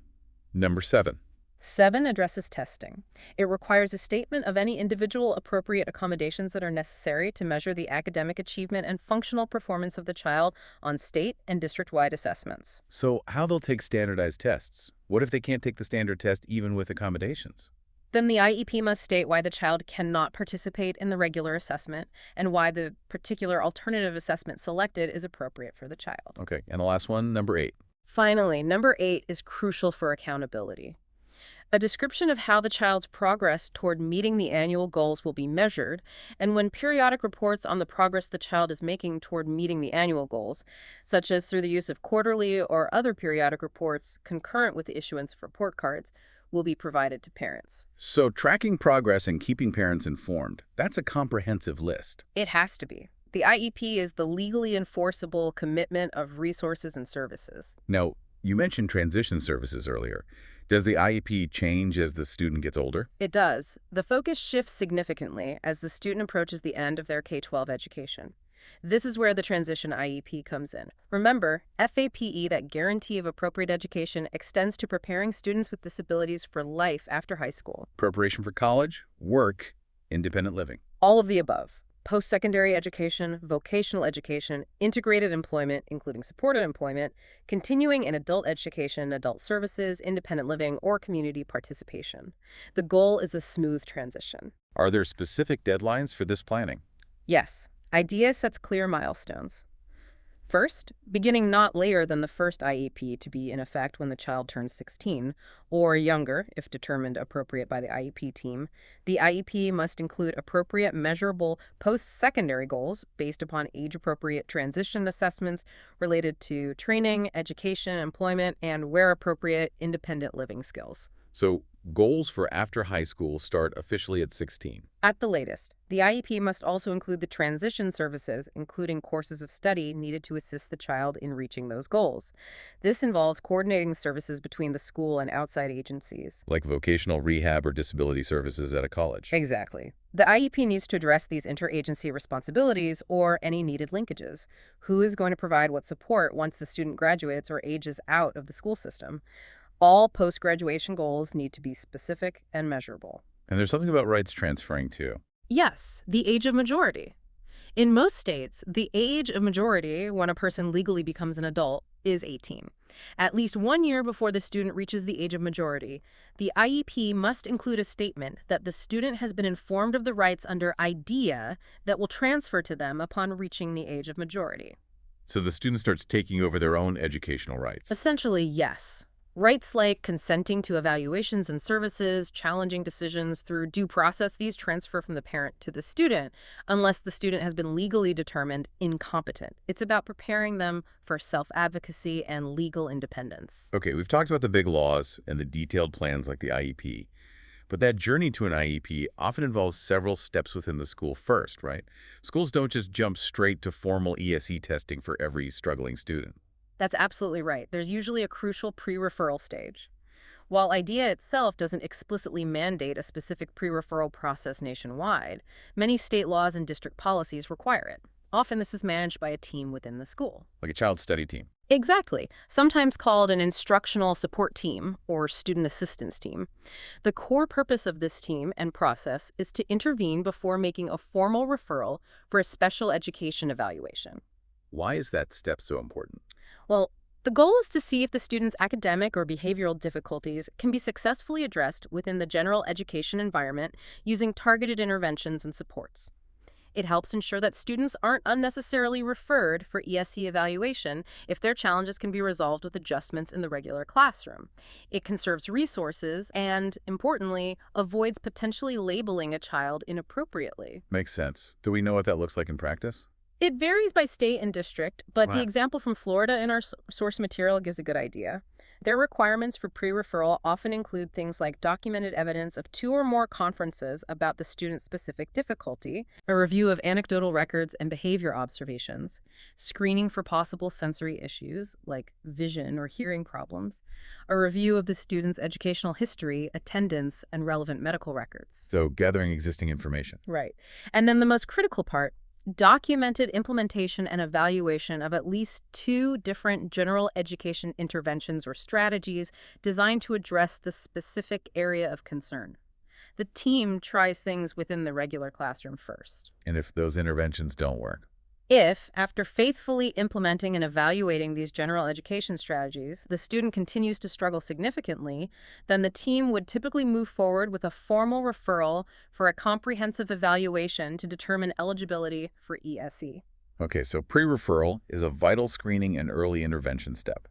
Number 7. 7 addresses testing. It requires a statement of any individual appropriate accommodations that are necessary to measure the academic achievement and functional performance of the child on state and district-wide assessments. So how they'll take standardized tests? What if they can't take the standard test even with accommodations? Then the IEP must state why the child cannot participate in the regular assessment and why the particular alternative assessment selected is appropriate for the child. Okay, and the last one, number 8. Finally, number 8 is crucial for accountability. A description of how the child's progress toward meeting the annual goals will be measured, and when periodic reports on the progress the child is making toward meeting the annual goals, such as through the use of quarterly or other periodic reports concurrent with the issuance of report cards, will be provided to parents. So tracking progress and keeping parents informed, that's a comprehensive list. It has to be. The IEP is the legally enforceable commitment of resources and services. Now, you mentioned transition services earlier. Does the IEP change as the student gets older? It does. The focus shifts significantly as the student approaches the end of their K-12 education. This is where the transition IEP comes in. Remember, FAPE, that guarantee of appropriate education, extends to preparing students with disabilities for life after high school. Preparation for college, work, independent living. All of the above. Post-secondary education, vocational education, integrated employment, including supported employment, continuing in adult education, adult services, independent living, or community participation. The goal is a smooth transition. Are there specific deadlines for this planning? Yes, IDEA sets clear milestones. First, beginning not later than the first IEP to be in effect when the child turns 16, or younger if determined appropriate by the IEP team, the IEP must include appropriate measurable post-secondary goals based upon age-appropriate transition assessments related to training, education, employment, and, where appropriate, independent living skills. So goals for after high school start officially at 16. At the latest, the IEP must also include the transition services, including courses of study needed to assist the child in reaching those goals. This involves coordinating services between the school and outside agencies. Like vocational rehab or disability services at a college. Exactly. The IEP needs to address these interagency responsibilities or any needed linkages. Who is going to provide what support once the student graduates or ages out of the school system? All post-graduation goals need to be specific and measurable. And there's something about rights transferring too. Yes, the age of majority. In most states, the age of majority when a person legally becomes an adult is 18. At least 1 year before the student reaches the age of majority, the IEP must include a statement that the student has been informed of the rights under IDEA that will transfer to them upon reaching the age of majority. So the student starts taking over their own educational rights. Essentially, yes. Rights like consenting to evaluations and services, challenging decisions through due process, these transfer from the parent to the student unless the student has been legally determined incompetent. It's about preparing them for self-advocacy and legal independence. Okay, we've talked about the big laws and the detailed plans like the IEP, but that journey to an IEP often involves several steps within the school first, right? Schools don't just jump straight to formal ESE testing for every struggling student. That's absolutely right. There's usually a crucial pre-referral stage. While IDEA itself doesn't explicitly mandate a specific pre-referral process nationwide, many state laws and district policies require it. Often this is managed by a team within the school. Like a child study team. Exactly, sometimes called an instructional support team or student assistance team. The core purpose of this team and process is to intervene before making a formal referral for a special education evaluation. Why is that step so important? Well, the goal is to see if the student's academic or behavioral difficulties can be successfully addressed within the general education environment using targeted interventions and supports. It helps ensure that students aren't unnecessarily referred for ESE evaluation if their challenges can be resolved with adjustments in the regular classroom. It conserves resources and, importantly, avoids potentially labeling a child inappropriately. Makes sense. Do we know what that looks like in practice? It varies by state and district, but the Wow. example from Florida in our source material gives a good idea. Their requirements for pre-referral often include things like documented evidence of 2 or more conferences about the student's specific difficulty, a review of anecdotal records and behavior observations, screening for possible sensory issues like vision or hearing problems, a review of the student's educational history, attendance, and relevant medical records. So gathering existing information. Right. And then the most critical part, documented implementation and evaluation of at least 2 different general education interventions or strategies designed to address the specific area of concern. The team tries things within the regular classroom first. And if those interventions don't work? If, after faithfully implementing and evaluating these general education strategies, the student continues to struggle significantly, then the team would typically move forward with a formal referral for a comprehensive evaluation to determine eligibility for ESE. Okay, so pre-referral is a vital screening and early intervention step.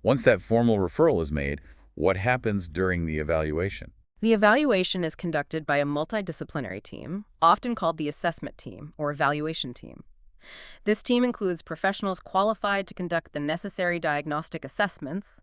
Once that formal referral is made, what happens during the evaluation? The evaluation is conducted by a multidisciplinary team, often called the assessment team or evaluation team. This team includes professionals qualified to conduct the necessary diagnostic assessments,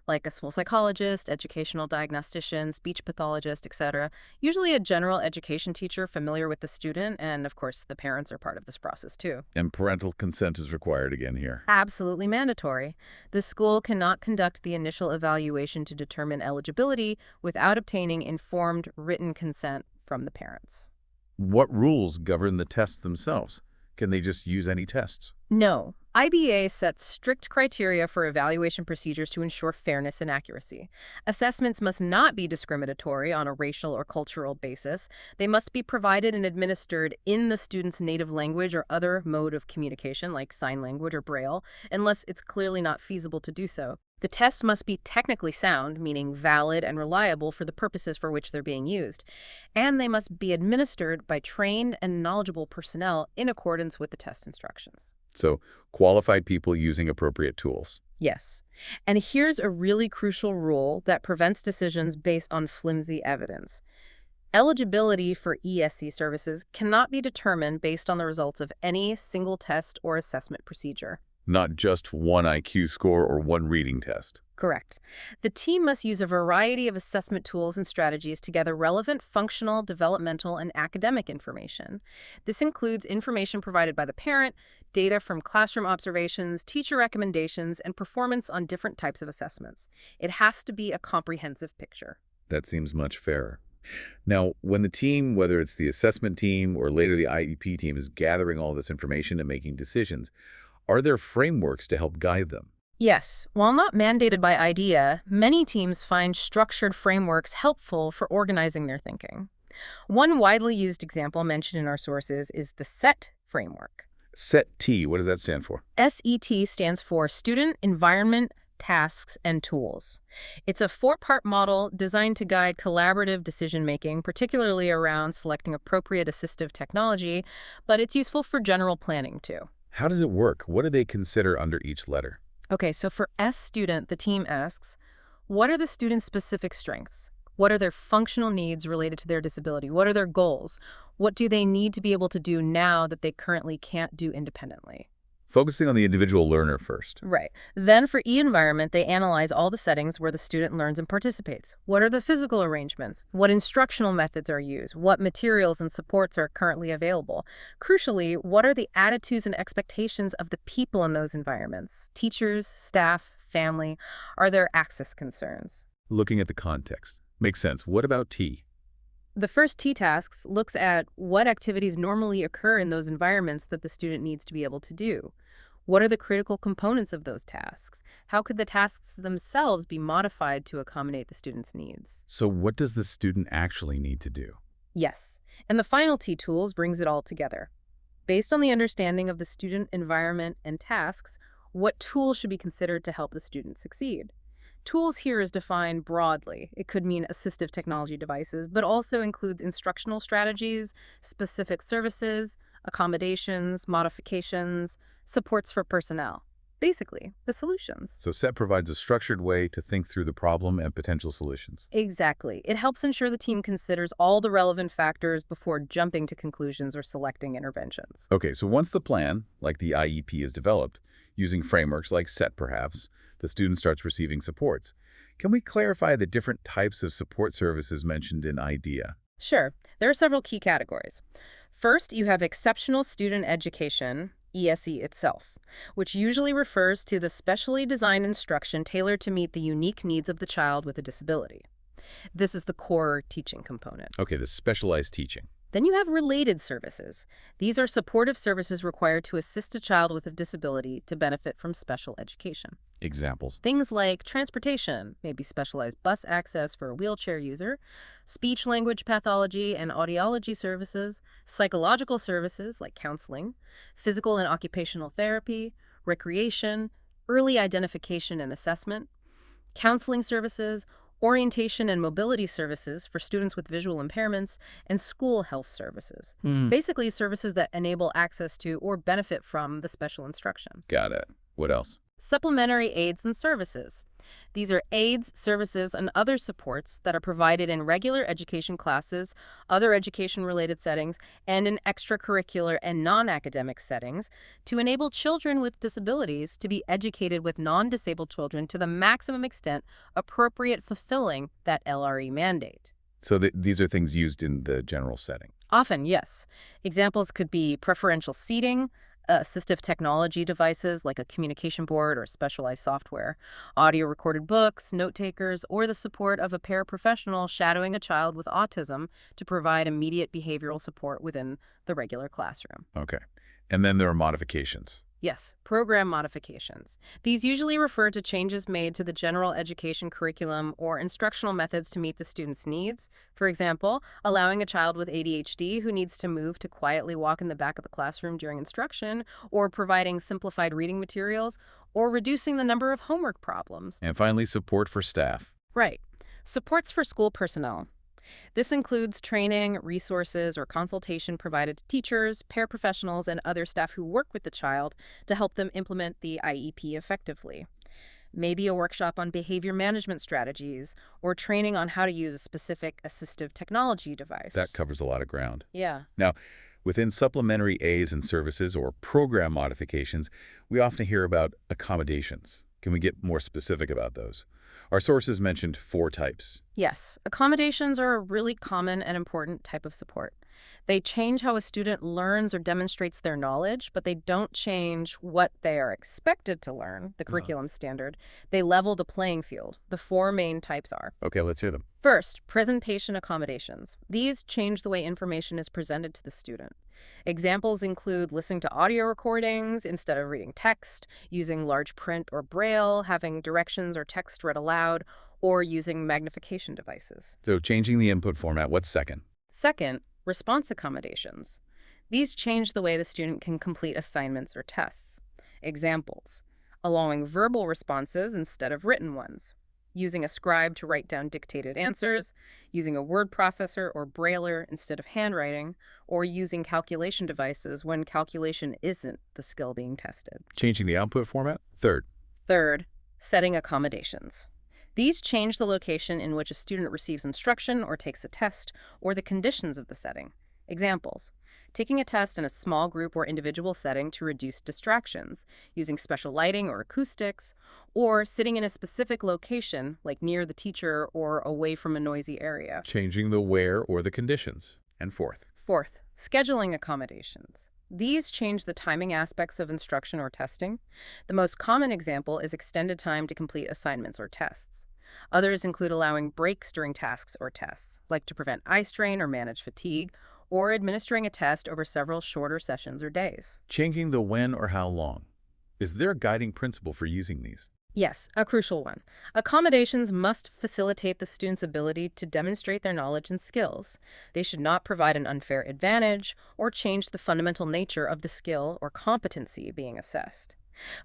like a school psychologist, educational diagnostician, speech pathologist, etc. Usually a general education teacher familiar with the student, and of course the parents are part of this process too. And parental consent is required again here. Absolutely mandatory. The school cannot conduct the initial evaluation to determine eligibility without obtaining informed written consent from the parents. What rules govern the tests themselves? Can they just use any tests? No. IBA sets strict criteria for evaluation procedures to ensure fairness and accuracy. Assessments must not be discriminatory on a racial or cultural basis. They must be provided and administered in the student's native language or other mode of communication, like sign language or Braille, unless it's clearly not feasible to do so. The tests must be technically sound, meaning valid and reliable for the purposes for which they're being used. And they must be administered by trained and knowledgeable personnel in accordance with the test instructions. So qualified people using appropriate tools. Yes. And here's a really crucial rule that prevents decisions based on flimsy evidence. Eligibility for ESE services cannot be determined based on the results of any single test or assessment procedure. Not just one IQ score or one reading test. Correct. The team must use a variety of assessment tools and strategies to gather relevant functional, developmental, and academic information. This includes information provided by the parent, data from classroom observations, teacher recommendations, and performance on different types of assessments. It has to be a comprehensive picture. That seems much fairer. Now, when the team, whether it's the assessment team or later the IEP team, is gathering all this information and making decisions, are there frameworks to help guide them? Yes, while not mandated by IDEA, many teams find structured frameworks helpful for organizing their thinking. One widely used example mentioned in our sources is the SET framework. SET-T, what does that stand for? SET stands for Student, Environment, Tasks, and Tools. It's a 4-part model designed to guide collaborative decision-making, particularly around selecting appropriate assistive technology, but it's useful for general planning too. How does it work? What do they consider under each letter? Okay, so for S student, the team asks, What are the students' specific strengths? What are their functional needs related to their disability? What are their goals? What do they need to be able to do now that they currently can't do independently? Focusing on the individual learner first. Right. Then for e-environment, they analyze all the settings where the student learns and participates. What are the physical arrangements? What instructional methods are used? What materials and supports are currently available? Crucially, what are the attitudes and expectations of the people in those environments? Teachers, staff, family? Are there access concerns? Looking at the context. Makes sense. What about T? The first T tasks looks at what activities normally occur in those environments that the student needs to be able to do. What are the critical components of those tasks? How could the tasks themselves be modified to accommodate the student's needs? So what does the student actually need to do? Yes, and the final T tools brings it all together. Based on the understanding of the student environment and tasks, what tools should be considered to help the student succeed? Tools here is defined broadly. It could mean assistive technology devices, but also includes instructional strategies, specific services, accommodations, modifications, supports for personnel. Basically, the solutions. So SET provides a structured way to think through the problem and potential solutions. Exactly. It helps ensure the team considers all the relevant factors before jumping to conclusions or selecting interventions. Okay, so once the plan, like the IEP, is developed, using frameworks like SET perhaps, the student starts receiving supports. Can we clarify the different types of support services mentioned in IDEA? Sure, there are several key categories. First, you have exceptional student education, ESE itself, which usually refers to the specially designed instruction tailored to meet the unique needs of the child with a disability. This is the core teaching component. Okay, the specialized teaching. Then you have related services. These are supportive services required to assist a child with a disability to benefit from special education. Examples. Things like transportation, maybe specialized bus access for a wheelchair user, speech-language pathology and audiology services, psychological services like counseling, physical and occupational therapy, recreation, early identification and assessment, counseling services, orientation and mobility services for students with visual impairments, and school health services. Basically, services that enable access to or benefit from the special instruction. Got it. What else? Supplementary aids and services. These are aids, services, and other supports that are provided in regular education classes, other education-related settings, and in extracurricular and non-academic settings to enable children with disabilities to be educated with non-disabled children to the maximum extent appropriate, fulfilling that LRE mandate. So these are things used in the general setting. Often, yes. Examples could be preferential seating, assistive technology devices like a communication board or specialized software, audio recorded books, note takers, or the support of a paraprofessional shadowing a child with autism to provide immediate behavioral support within the regular classroom. Okay. And then there are modifications. Yes, program modifications. These usually refer to changes made to the general education curriculum or instructional methods to meet the student's needs. For example, allowing a child with ADHD who needs to move to quietly walk in the back of the classroom during instruction, or providing simplified reading materials, or reducing the number of homework problems. And finally, support for staff. Right. Supports for school personnel. This includes training, resources, or consultation provided to teachers, paraprofessionals, and other staff who work with the child to help them implement the IEP effectively. Maybe a workshop on behavior management strategies or training on how to use a specific assistive technology device. That covers a lot of ground. Yeah. Now, within supplementary aids and services or program modifications, we often hear about accommodations. Can we get more specific about those? Our sources mentioned 4 types. Yes, accommodations are a really common and important type of support. They change how a student learns or demonstrates their knowledge, but they don't change what they are expected to learn, the curriculum standard. They level the playing field. The 4 main types are. Okay, let's hear them. First, presentation accommodations. These change the way information is presented to the student. Examples include listening to audio recordings instead of reading text, using large print or braille, having directions or text read aloud, or using magnification devices. So changing the input format, what's second? Second, response accommodations. These change the way the student can complete assignments or tests. Examples: allowing verbal responses instead of written ones, using a scribe to write down dictated answers, using a word processor or brailer instead of handwriting, or using calculation devices when calculation isn't the skill being tested. Changing the output format? Third. Third, setting accommodations. These change the location in which a student receives instruction or takes a test, or the conditions of the setting. Examples: taking a test in a small group or individual setting to reduce distractions, using special lighting or acoustics, or sitting in a specific location, like near the teacher or away from a noisy area. Changing the where or the conditions. And fourth, Fourth, scheduling accommodations. These change the timing aspects of instruction or testing. The most common example is extended time to complete assignments or tests. Others include allowing breaks during tasks or tests, like to prevent eye strain or manage fatigue, or administering a test over several shorter sessions or days. changing the when or how long. Is there a guiding principle for using these? Yes, a crucial one. Accommodations must facilitate the student's ability to demonstrate their knowledge and skills. They should not provide an unfair advantage or change the fundamental nature of the skill or competency being assessed.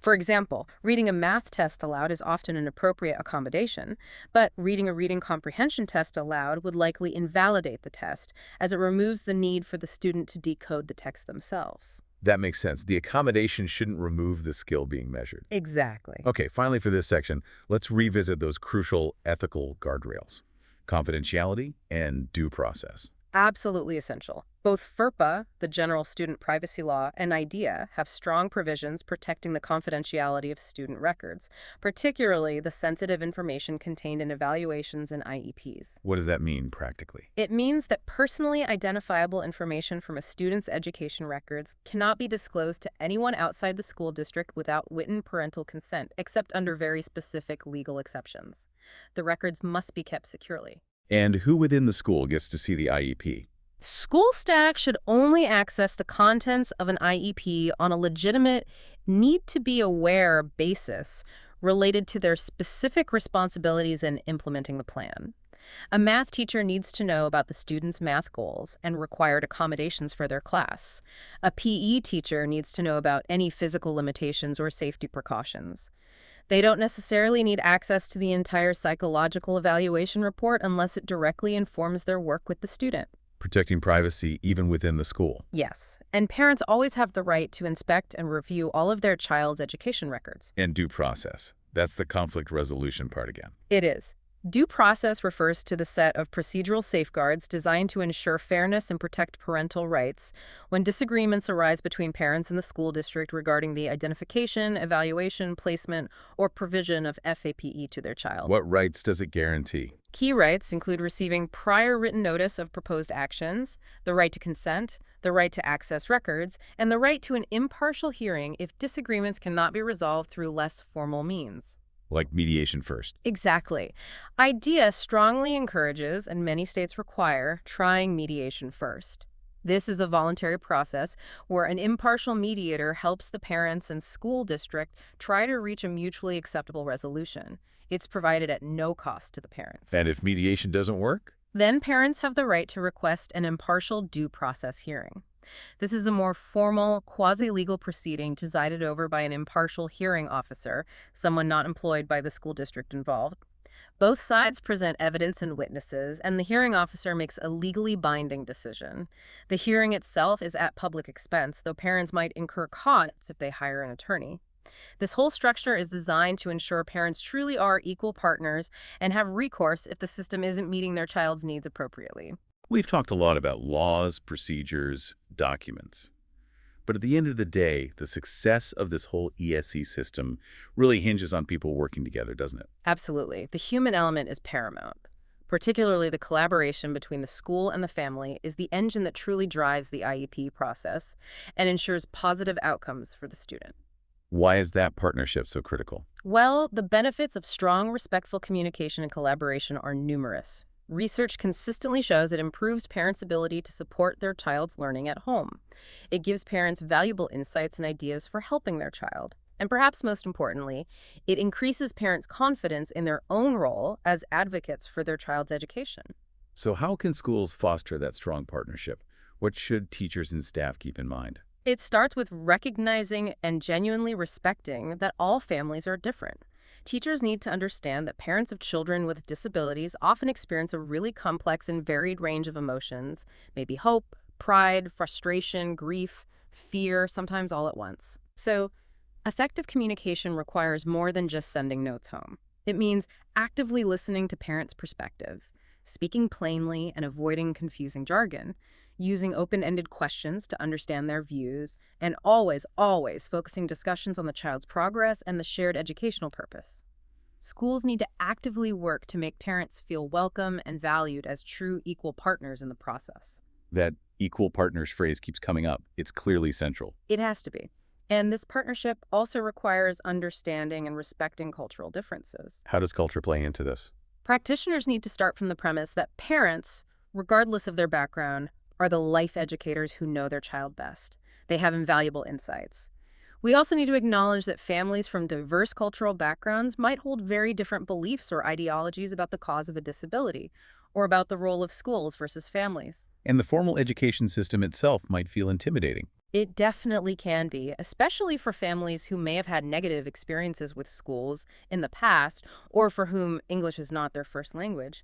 For example, reading a math test aloud is often an appropriate accommodation, but reading a reading comprehension test aloud would likely invalidate the test, as it removes the need for the student to decode the text themselves. That makes sense. The accommodation shouldn't remove the skill being measured. Exactly. Okay, finally for this section, let's revisit those crucial ethical guardrails: confidentiality and due process. Absolutely essential. Both FERPA, the General Student Privacy Law, and IDEA have strong provisions protecting the confidentiality of student records, particularly the sensitive information contained in evaluations and IEPs. What does that mean practically? It means that personally identifiable information from a student's education records cannot be disclosed to anyone outside the school district without written parental consent, except under very specific legal exceptions. The records must be kept securely. And who within the school gets to see the IEP? School staff should only access the contents of an IEP on a legitimate, need-to-be-aware basis related to their specific responsibilities in implementing the plan. A math teacher needs to know about the student's math goals and required accommodations for their class. A PE teacher needs to know about any physical limitations or safety precautions. They don't necessarily need access to the entire psychological evaluation report unless it directly informs their work with the student. Protecting privacy even within the school. Yes, and parents always have the right to inspect and review all of their child's education records. And due process. That's the conflict resolution part again. It is. Due process refers to the set of procedural safeguards designed to ensure fairness and protect parental rights when disagreements arise between parents and the school district regarding the identification, evaluation, placement, or provision of FAPE to their child. What rights does it guarantee? Key rights include receiving prior written notice of proposed actions, the right to consent, the right to access records, and the right to an impartial hearing if disagreements cannot be resolved through less formal means. Like mediation first. Exactly. IDEA strongly encourages, and many states require, trying mediation first. This is a voluntary process where an impartial mediator helps the parents and school district try to reach a mutually acceptable resolution. It's provided at no cost to the parents. And if mediation doesn't work? Then parents have the right to request an impartial due process hearing. This is a more formal, quasi-legal proceeding presided over by an impartial hearing officer, someone not employed by the school district involved. Both sides present evidence and witnesses, and the hearing officer makes a legally binding decision. The hearing itself is at public expense, though parents might incur costs if they hire an attorney. This whole structure is designed to ensure parents truly are equal partners and have recourse if the system isn't meeting their child's needs appropriately. We've talked a lot about laws, procedures, documents. But at the end of the day, the success of this whole ESE system really hinges on people working together, doesn't it? Absolutely. The human element is paramount. Particularly the collaboration between the school and the family is the engine that truly drives the IEP process and ensures positive outcomes for the student. Why is that partnership so critical? Well, the benefits of strong, respectful communication and collaboration are numerous. Research consistently shows it improves parents' ability to support their child's learning at home. It gives parents valuable insights and ideas for helping their child. And perhaps most importantly, it increases parents' confidence in their own role as advocates for their child's education. So how can schools foster that strong partnership? What should teachers and staff keep in mind? It starts with recognizing and genuinely respecting that all families are different. Teachers need to understand that parents of children with disabilities often experience a really complex and varied range of emotions, maybe hope, pride, frustration, grief, fear, sometimes all at once. So, effective communication requires more than just sending notes home. It means actively listening to parents' perspectives, speaking plainly and avoiding confusing jargon, using open-ended questions to understand their views, and always, always focusing discussions on the child's progress and the shared educational purpose. Schools need to actively work to make parents feel welcome and valued as true equal partners in the process. That equal partners phrase keeps coming up. It's clearly central. It has to be. And this partnership also requires understanding and respecting cultural differences. How does culture play into this? Practitioners need to start from the premise that parents, regardless of their background, are the life educators who know their child best. They have invaluable insights. We also need to acknowledge that families from diverse cultural backgrounds might hold very different beliefs or ideologies about the cause of a disability, or about the role of schools versus families. And the formal education system itself might feel intimidating. It definitely can be, especially for families who may have had negative experiences with schools in the past, or for whom English is not their first language.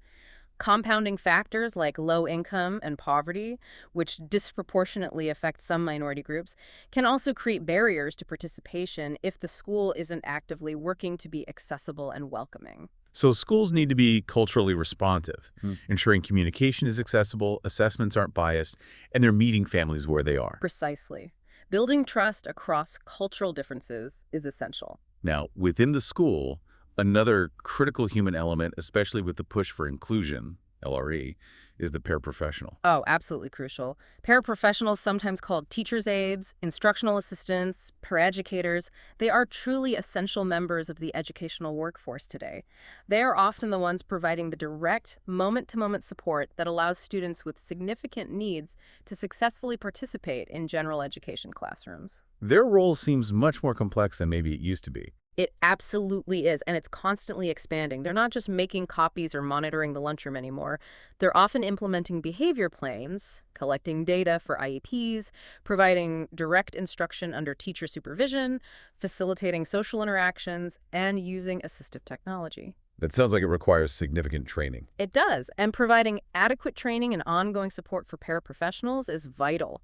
Compounding factors like low income and poverty, which disproportionately affect some minority groups, can also create barriers to participation if the school isn't actively working to be accessible and welcoming. So schools need to be culturally responsive, ensuring communication is accessible, assessments aren't biased, and they're meeting families where they are. Precisely. Building trust across cultural differences is essential. Now, within the school, another critical human element, especially with the push for inclusion, LRE, is the paraprofessional. Oh, absolutely crucial. Paraprofessionals, sometimes called teacher's aides, instructional assistants, paraeducators, they are truly essential members of the educational workforce today. They are often the ones providing the direct, moment-to-moment support that allows students with significant needs to successfully participate in general education classrooms. Their role seems much more complex than maybe it used to be. It absolutely is, and it's constantly expanding. They're not just making copies or monitoring the lunchroom anymore. They're often implementing behavior plans, collecting data for IEPs, providing direct instruction under teacher supervision, facilitating social interactions, and using assistive technology. That sounds like it requires significant training. It does, and providing adequate training and ongoing support for paraprofessionals is vital.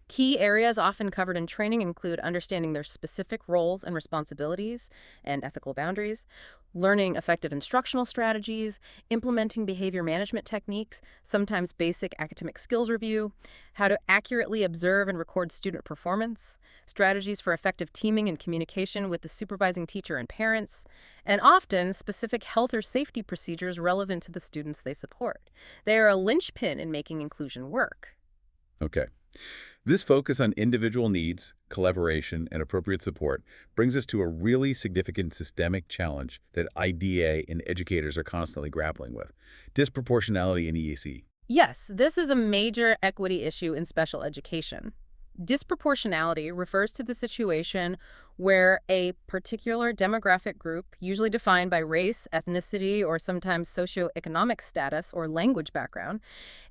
Key areas often covered in training include understanding their specific roles and responsibilities and ethical boundaries, learning effective instructional strategies, implementing behavior management techniques, sometimes basic academic skills review, how to accurately observe and record student performance, strategies for effective teaming and communication with the supervising teacher and parents, and often specific health or safety procedures relevant to the students they support. They are a linchpin in making inclusion work. Okay. This focus on individual needs, collaboration, and appropriate support brings us to a really significant systemic challenge that IDEA and educators are constantly grappling with: disproportionality in EAC. Yes, this is a major equity issue in special education. Disproportionality refers to the situation where a particular demographic group, usually defined by race, ethnicity, or sometimes socioeconomic status or language background,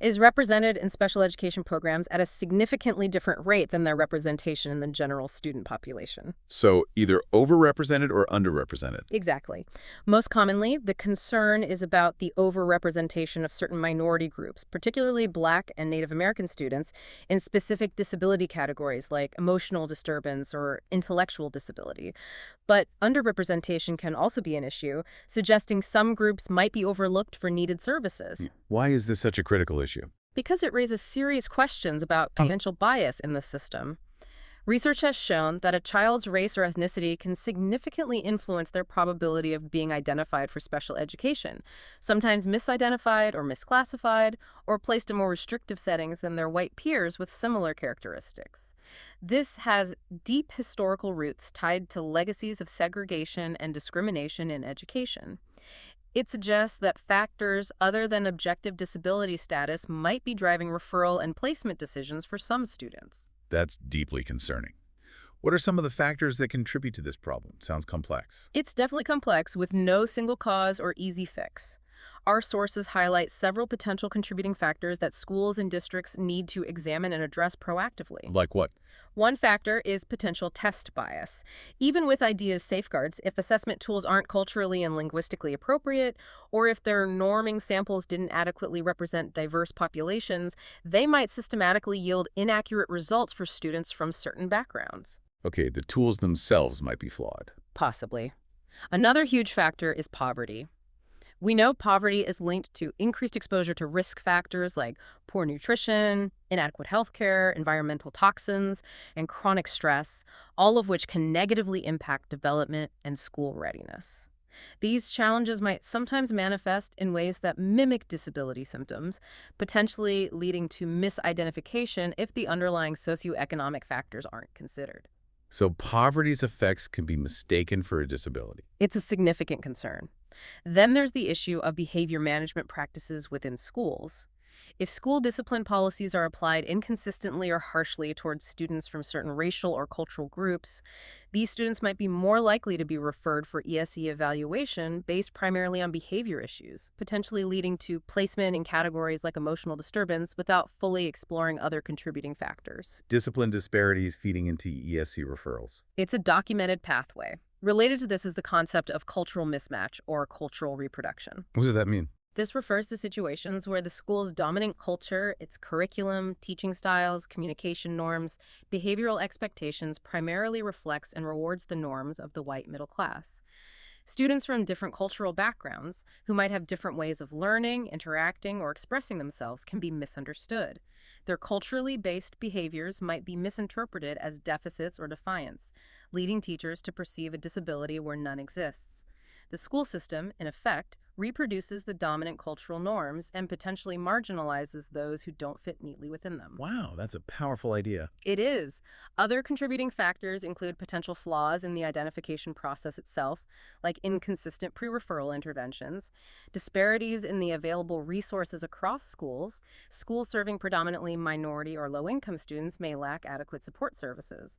is represented in special education programs at a significantly different rate than their representation in the general student population. So either overrepresented or underrepresented. Exactly. Most commonly, the concern is about the overrepresentation of certain minority groups, particularly Black and Native American students, in specific disability categories like emotional disturbance or intellectual disability. But underrepresentation can also be an issue, suggesting some groups might be overlooked for needed services. Why is this such a critical issue? Because it raises serious questions about potential bias in the system. Research has shown that a child's race or ethnicity can significantly influence their probability of being identified for special education, sometimes misidentified or misclassified, or placed in more restrictive settings than their white peers with similar characteristics. This has deep historical roots tied to legacies of segregation and discrimination in education. It suggests that factors other than objective disability status might be driving referral and placement decisions for some students. That's deeply concerning. What are some of the factors that contribute to this problem? Sounds complex. It's definitely complex with no single cause or easy fix. Our sources highlight several potential contributing factors that schools and districts need to examine and address proactively. Like what? One factor is potential test bias. Even with IDEA's safeguards, if assessment tools aren't culturally and linguistically appropriate, or if their norming samples didn't adequately represent diverse populations, they might systematically yield inaccurate results for students from certain backgrounds. Okay, the tools themselves might be flawed. Possibly. Another huge factor is poverty. We know poverty is linked to increased exposure to risk factors like poor nutrition, inadequate healthcare, environmental toxins, and chronic stress, all of which can negatively impact development and school readiness. These challenges might sometimes manifest in ways that mimic disability symptoms, potentially leading to misidentification if the underlying socioeconomic factors aren't considered. So poverty's effects can be mistaken for a disability. It's a significant concern. Then there's the issue of behavior management practices within schools. If school discipline policies are applied inconsistently or harshly towards students from certain racial or cultural groups, these students might be more likely to be referred for ESE evaluation based primarily on behavior issues, potentially leading to placement in categories like emotional disturbance without fully exploring other contributing factors. Discipline disparities feeding into ESC referrals. It's a documented pathway. Related to this is the concept of cultural mismatch or cultural reproduction. What does that mean? This refers to situations where the school's dominant culture, its curriculum, teaching styles, communication norms, behavioral expectations primarily reflects and rewards the norms of the white middle class. Students from different cultural backgrounds, who might have different ways of learning, interacting, or expressing themselves, can be misunderstood. Their culturally based behaviors might be misinterpreted as deficits or defiance, leading teachers to perceive a disability where none exists. The school system, in effect, reproduces the dominant cultural norms and potentially marginalizes those who don't fit neatly within them. Wow, that's a powerful idea. It is. Other contributing factors include potential flaws in the identification process itself, like inconsistent pre-referral interventions, disparities in the available resources across schools. Schools serving predominantly minority or low-income students may lack adequate support services.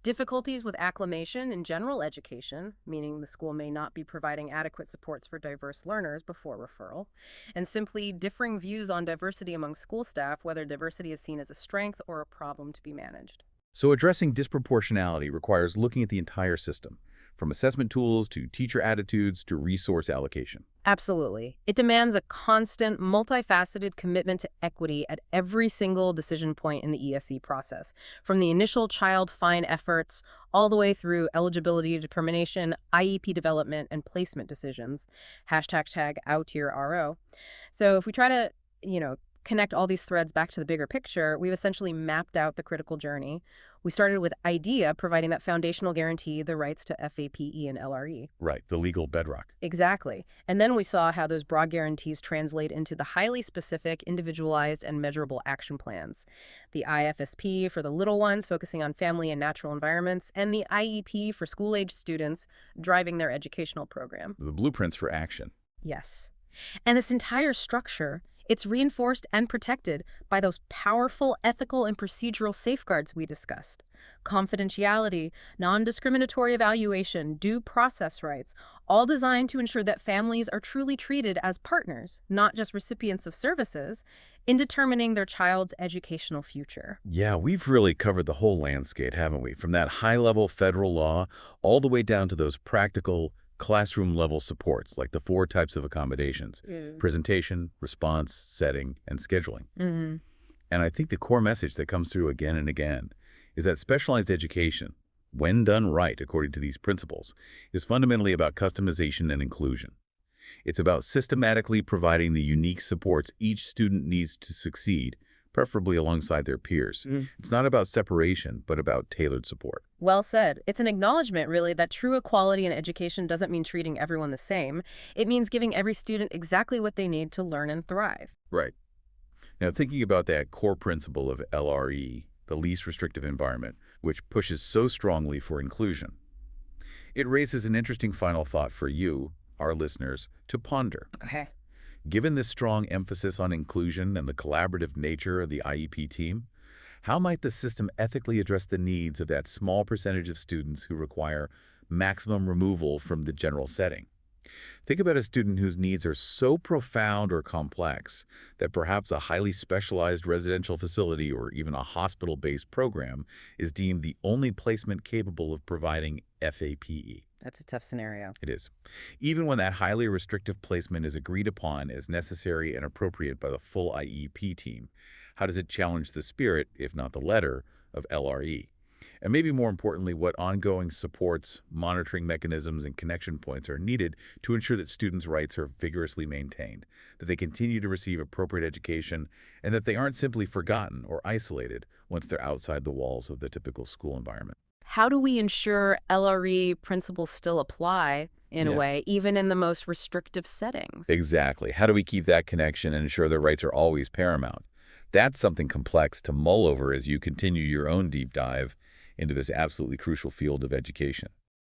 Difficulties with acclimation in general education, meaning the school may not be providing adequate supports for diverse learners before referral, and simply differing views on diversity among school staff, whether diversity is seen as a strength or a problem to be managed. So addressing disproportionality requires looking at the entire system, from assessment tools to teacher attitudes to resource allocation. Absolutely. It demands a constant, multifaceted commitment to equity at every single decision point in the ESE process, from the initial child find efforts all the way through eligibility determination, IEP development, and placement decisions. #OutTierRO. So if we try to, connect all these threads back to the bigger picture, we've essentially mapped out the critical journey. We started with IDEA providing that foundational guarantee, the rights to FAPE and LRE. Right, the legal bedrock. Exactly. And then we saw how those broad guarantees translate into the highly specific, individualized, and measurable action plans. The IFSP for the little ones, focusing on family and natural environments, and the IEP for school-age students, driving their educational program. The blueprints for action. Yes. And this entire structure, it's reinforced and protected by those powerful ethical and procedural safeguards we discussed. Confidentiality, non-discriminatory evaluation, due process rights, all designed to ensure that families are truly treated as partners, not just recipients of services, in determining their child's educational future. Yeah, we've really covered the whole landscape, haven't we? From that high-level federal law all the way down to those practical classroom-level supports, like the 4 types of accommodations: presentation, response, setting, and scheduling. Mm-hmm. And I think the core message that comes through again and again is that specialized education, when done right according to these principles, is fundamentally about customization and inclusion. It's about systematically providing the unique supports each student needs to succeed, preferably alongside their peers. It's not about separation, but about tailored support. Well said. It's an acknowledgement, really, that true equality in education doesn't mean treating everyone the same. It means giving every student exactly what they need to learn and thrive. Right. Now, thinking about that core principle of LRE, the least restrictive environment, which pushes so strongly for inclusion, it raises an interesting final thought for you, our listeners, to ponder. Okay. Given this strong emphasis on inclusion and the collaborative nature of the IEP team, how might the system ethically address the needs of that small percentage of students who require maximum removal from the general setting? Think about a student whose needs are so profound or complex that perhaps a highly specialized residential facility or even a hospital-based program is deemed the only placement capable of providing FAPE. That's a tough scenario. It is. Even when that highly restrictive placement is agreed upon as necessary and appropriate by the full IEP team, how does it challenge the spirit, if not the letter, of LRE? And maybe more importantly, what ongoing supports, monitoring mechanisms, and connection points are needed to ensure that students' rights are vigorously maintained, that they continue to receive appropriate education, and that they aren't simply forgotten or isolated once they're outside the walls of the typical school environment. How do we ensure LRE principles still apply, in a Yeah. way, even in the most restrictive settings? Exactly. How do we keep that connection and ensure their rights are always paramount? That's something complex to mull over as you continue your own deep dive into this absolutely crucial field of education.